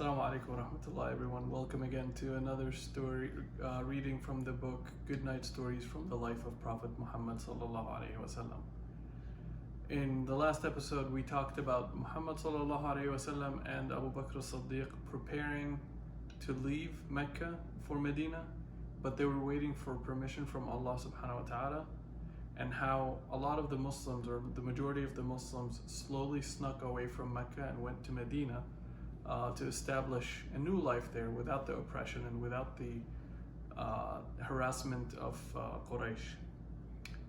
Assalamu alaikum wa rahmatullah, everyone. Welcome again to another story reading from the book Goodnight Stories from the life of Prophet Muhammad sallallahu alaihi wasallam. In the last episode, we talked about Muhammad sallallahu alaihi wasallam and Abu Bakr as-Siddiq preparing to leave Mecca for Medina, but they were waiting for permission from Allah subhanahu wa ta'ala, and how a lot of the Muslims, or the majority of the Muslims, slowly snuck away from Mecca and went to Medina to establish a new life there without the oppression and without the harassment of Quraysh.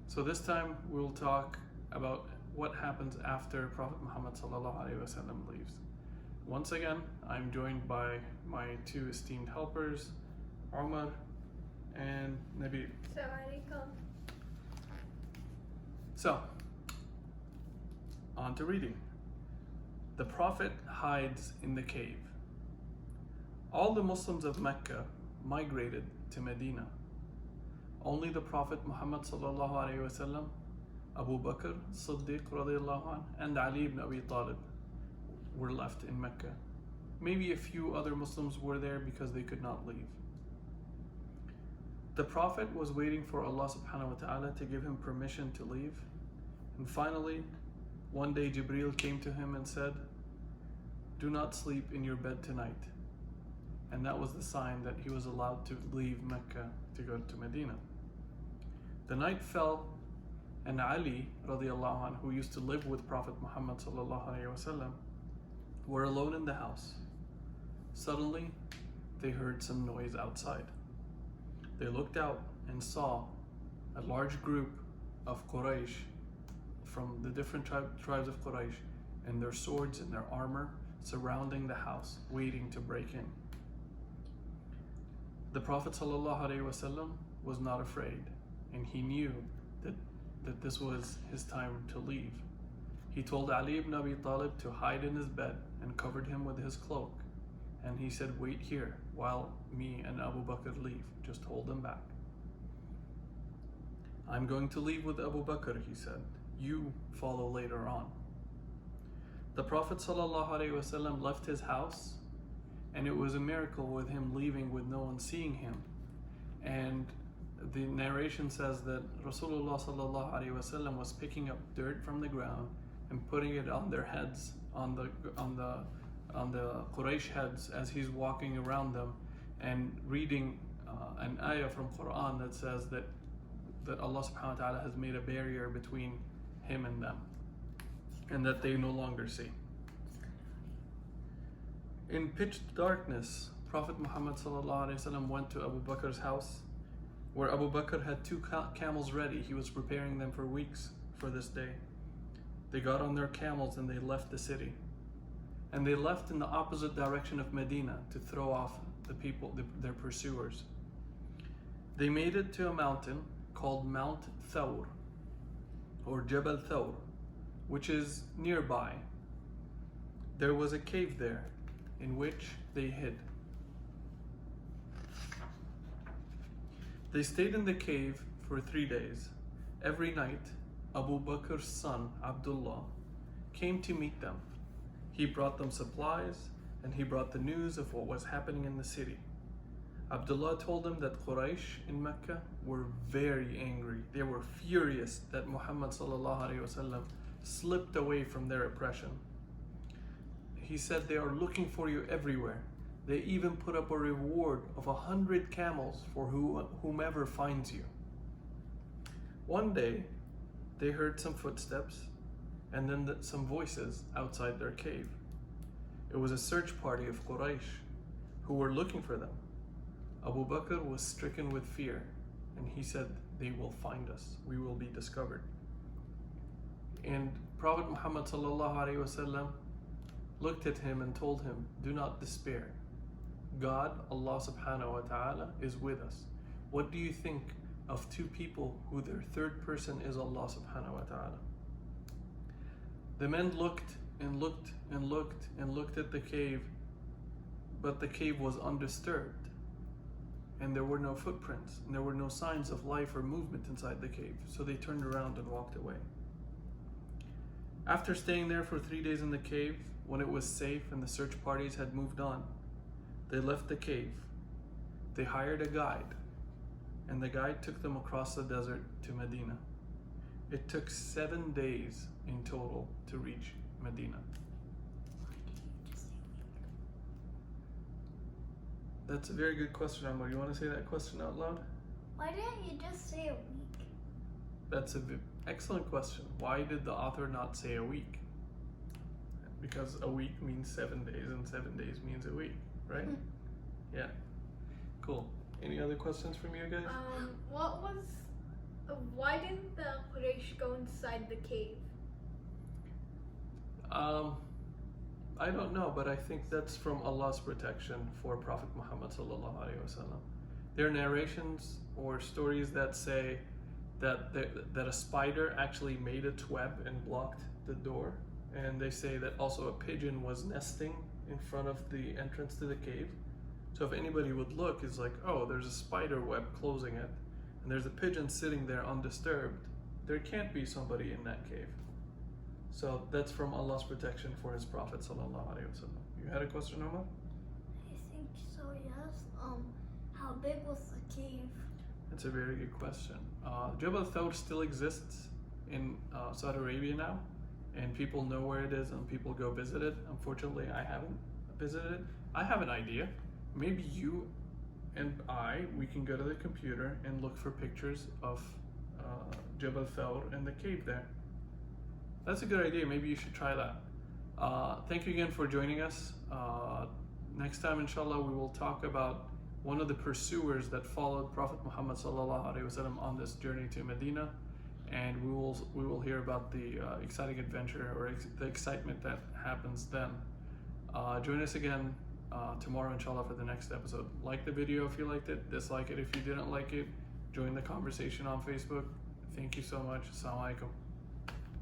So this time we'll talk about what happens after Prophet Muhammad sallallahu alaihi wasallam leaves. Once again, I'm joined by my two esteemed helpers, Umar and Nabil. So, on to reading. The Prophet hides in the cave. All the Muslims of Mecca migrated to Medina. Only the Prophet Muhammad sallallahu alaihi wasallam, Abu Bakr Siddiq radiallahu anh, and Ali ibn Abi Talib were left in Mecca. Maybe a few other Muslims were there because they could not leave. The Prophet was waiting for Allah subhanahu wa ta'ala to give him permission to leave. And finally, one day Jibreel came to him and said, "Do not sleep in your bed tonight." And that was the sign that he was allowed to leave Mecca to go to Medina. The night fell, and Ali radiallahu anh, who used to live with Prophet Muhammad sallallahu alaihi wasallam, were alone in the house. Suddenly, they heard some noise outside. They looked out and saw a large group of Quraysh from the different tribes of Quraysh, and their swords and their armor surrounding the house, waiting to break in. The Prophet ﷺ was not afraid, and he knew that this was his time to leave. He told Ali ibn Abi Talib to hide in his bed and covered him with his cloak. And he said, "Wait here while me and Abu Bakr leave. Just hold them back." "I'm going to leave with Abu Bakr," he said. "You follow later on." The Prophet ﷺ left his house, and it was a miracle with him leaving with no one seeing him. And the narration says that Rasulullah ﷺ was picking up dirt from the ground and putting it on their heads, on the Quraysh heads, as he's walking around them, and reading an ayah from Quran that says that Allah subhanahu wa ta'ala has made a barrier between him and them, and that they no longer see. In pitch darkness, Prophet Muhammad ﷺ went to Abu Bakr's house, where Abu Bakr had two camels ready. He was preparing them for weeks for this day. They got on their camels and they left the city. And they left in the opposite direction of Medina to throw off the people, their pursuers. They made it to a mountain called Mount Thawr, or Jabal Thawr, which is nearby. There was a cave there in which they hid. They stayed in the cave for 3 days. Every night, Abu Bakr's son, Abdullah, came to meet them. He brought them supplies, and he brought the news of what was happening in the city. Abdullah told them that Quraysh in Mecca were very angry. They were furious that Muhammad ﷺ slipped away from their oppression. He said, "They are looking for you everywhere. They even put up a reward of 100 camels for whomever finds you." One day, they heard some footsteps and then some voices outside their cave. It was a search party of Quraysh who were looking for them. Abu Bakr was stricken with fear, and he said, "They will find us. We will be discovered." And Prophet Muhammad ﷺ looked at him and told him, "Do not despair. God, Allah subhanahu wa ta'ala, is with us. What do you think of two people who their third person is Allah subhanahu wa ta'ala?" The men looked and looked and looked and looked at the cave, but the cave was undisturbed, and there were no footprints, and there were no signs of life or movement inside the cave. So they turned around and walked away. After staying there for 3 days in the cave, when it was safe and the search parties had moved on, They left the cave. They hired a guide, and the guide took them across the desert to Medina. It took 7 days in total to reach Medina. That's a very good question, Amar. You want to say that question out loud? Why didn't you just say a week? That's an excellent question. Why did the author not say a week? Because a week means 7 days, and 7 days means a week, right? Yeah. Cool. Any other questions from you guys? Why didn't the Quraysh go inside the cave? I don't know, but I think that's from Allah's protection for Prophet Muhammad sallallahu alaihi wasallam. There are narrations or stories that say that a spider actually made its web and blocked the door, and they say that also a pigeon was nesting in front of the entrance to the cave. So if anybody would look, it's like, oh, there's a spider web closing it, and there's a pigeon sitting there undisturbed. There can't be somebody in that cave. So that's from Allah's protection for His Prophet sallallahu alaihi wasallam. You had a question, Mohammad? I think so, yes. How big was the cave? That's a very good question. Jabal Thawr still exists in Saudi Arabia now, and people know where it is and people go visit it. Unfortunately, I haven't visited it. I have an idea. Maybe you and we can go to the computer and look for pictures of Jabal Thawr and the cave there. That's a good idea. Maybe you should try that. Thank you again for joining us. Next time, inshallah, we will talk about one of the pursuers that followed Prophet Muhammad sallallahu alaihi wasallam on this journey to Medina, and we will hear about the exciting adventure or the excitement that happens then. Join us again tomorrow, inshallah, for the next episode. Like the video if you liked it, dislike it if you didn't like it, join the conversation on Facebook. Thank you so much. Assalamu alaikum.